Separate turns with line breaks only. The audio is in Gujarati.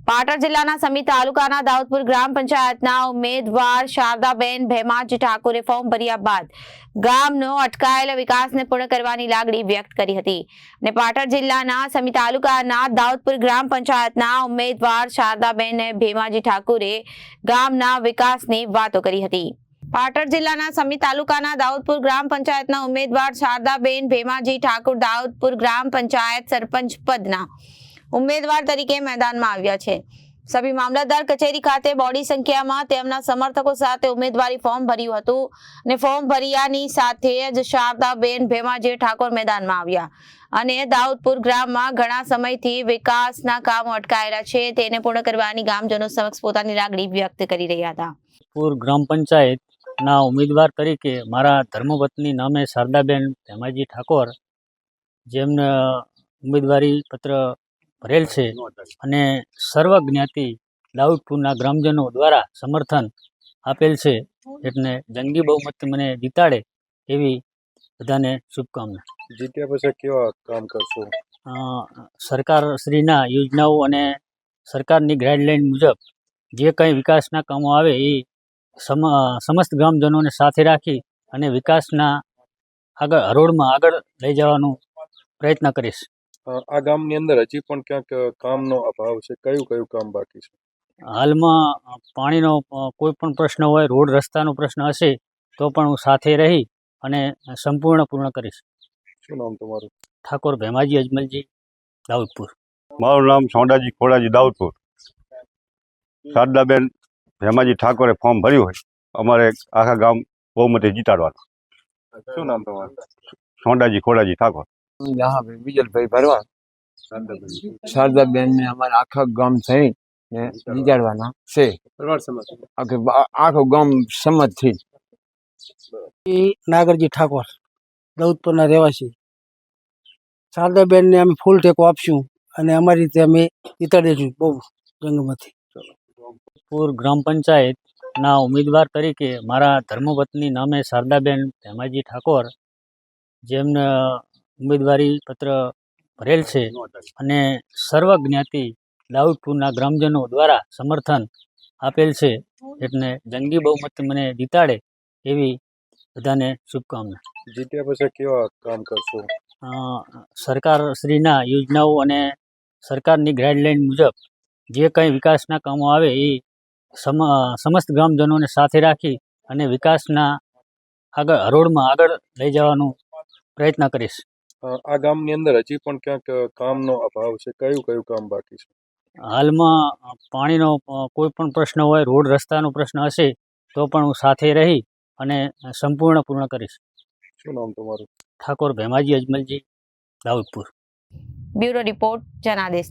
પાટણ જિલ્લાના સમી તાલુકાના દાઉદપુર ગ્રામ પંચાયતના ઉમેદવાર શારદાબેન ભેમાજી ઠાકોરે ફોર્મ ભર્યા બાદ ગામનો અટકાયેલા વિકાસને પૂર્ણ કરવાની લાગણી વ્યક્ત કરી હતી અને પાટણ જિલ્લાના સમી તાલુકાના દાઉદપુર ગ્રામ પંચાયતના ઉમેદવાર શારદાબેન ભેમાજી ઠાકોરે ગામના વિકાસની વાતો કરી હતી। પાટણ જિલ્લાના સમી તાલુકાના દાઉદપુર ગ્રામ પંચાયતના ઉમેદવાર શારદાબેન ભેમાજી ઠાકોર દાઉદપુર ગ્રામ પંચાયત સરપંચ પદના ઉમેદવાર તરીકે મેદાનમાં આવ્યા છે। સભી મામલતદાર કચેરી ખાતે બોડી સંખ્યામાં તેમના સમર્થકો સાથે ઉમેદવારી ફોર્મ ભર્યું હતું અને ફોર્મ ભર્યાની સાથે જ શારદાબેન ભેમાજી ઠાકોર મેદાનમાં આવ્યા અને દાઉદપુર ગ્રામમાં ઘણા સમયથી વિકાસના કામો અટકાયેલા છે તેને પૂર્ણ કરવાની ગામજનો સમક્ષ પોતાની લાગણી વ્યક્ત કરી રહ્યા હતા।
પૂર ગ્રામ પંચાયતના ઉમેદવાર તરીકે મારા ધર્મપત્ની નામે શારદાબેન ભેમાજી ઠાકોર જેમને ઉમેદવારી પત્ર ભરેલ છે અને સર્વ જ્ઞાતિ દાઉદપુરના ગ્રામજનો દ્વારા સમર્થન આપેલ છે એટલે જંગી બહુમતી મને જીતાડે એવી બધાને શુભકામના।
જીત્યા પછી કેવા કામ કરશો?
સરકારશ્રીના યોજનાઓ અને સરકારની ગાઈડલાઈન મુજબ જે કંઈ વિકાસના કામો આવે એ સમસ્ત ગ્રામજનોને સાથે રાખી અને વિકાસના હરોળમાં આગળ લઈ જવાનો પ્રયત્ન કરીશ।
આ ગામની અંદર હજી પણ ક્યાંક કામનો અભાવ છે, કયું કયું કામ બાકી છે?
હાલમાં પાણીનો કોઈ પણ પ્રશ્ન હોય, રોડ રસ્તાનો પ્રશ્ન હશે તો પણ હું સાથે રહી અને પૂર્ણ કરીશ।
શું નામ તમારું?
ઠાકોર ભેમાજી અજમલજી, દાઉદપુર।
મારું નામ સોંડાજી ખોડાજી, દાઉદપુર। શારદાબેન ભેમાજી ઠાકોરે ફોર્મ ભર્યું હોય, અમારે આખા ગામ બહુમતી જીતાડવાનું।
શું નામ તમારું?
સોંડાજી ખોડાજી ઠાકોર।
વિજલભાઈ ભરવા શારદાબેન ને અમારા આખા ગામ થઈ ને જીતાડવાના છે। આખું ગામ સંમત થી।
નાગરજી ઠાકોર, દાઉદપુરના રહેવાસી। શારદાબેન ને અમે ફૂલ ટેકો આપશું અને અમારી રીતે અમે જીતાડીશું બહુ જંગમાંથી।
પૂર ગ્રામ પંચાયતના ઉમેદવાર તરીકે મારા ધર્મપત્ની નામે શારદાબેન ભેમાજી ઠાકોર જેમને ઉમેદવારી પત્ર ભરેલ છે અને સર્વ જ્ઞાતિ દાઉદપુરના ગ્રામજનો દ્વારા સમર્થન આપેલ છે એટલે જંગી બહુમતી મને જીતાડે એવી બધાને શુભકામના।
જીત્યા પછી કેવા કામ કરશો?
સરકારશ્રીના યોજનાઓ અને સરકારની ગાઈડલાઈન મુજબ જે કંઈ વિકાસના કામો આવે એ સમસ્ત ગ્રામજનોને સાથે રાખી અને વિકાસના હરોળમાં આગળ લઈ જવાનો પ્રયત્ન કરીશ।
આ ગામની અંદર હજી પણ ક્યાંક કામનો અભાવ છે, કયું કયું કામ બાકી છે?
હાલમાં પાણીનો કોઈ પણ પ્રશ્ન હોય, રોડ રસ્તાનો પ્રશ્ન હશે તો પણ હું સાથે રહી અને પૂર્ણ કરીશ।
શું નામ તમારું?
ઠાકોર ભેમાજી અજમલજી, દાઉદપુર।
Bureau report Janadesh.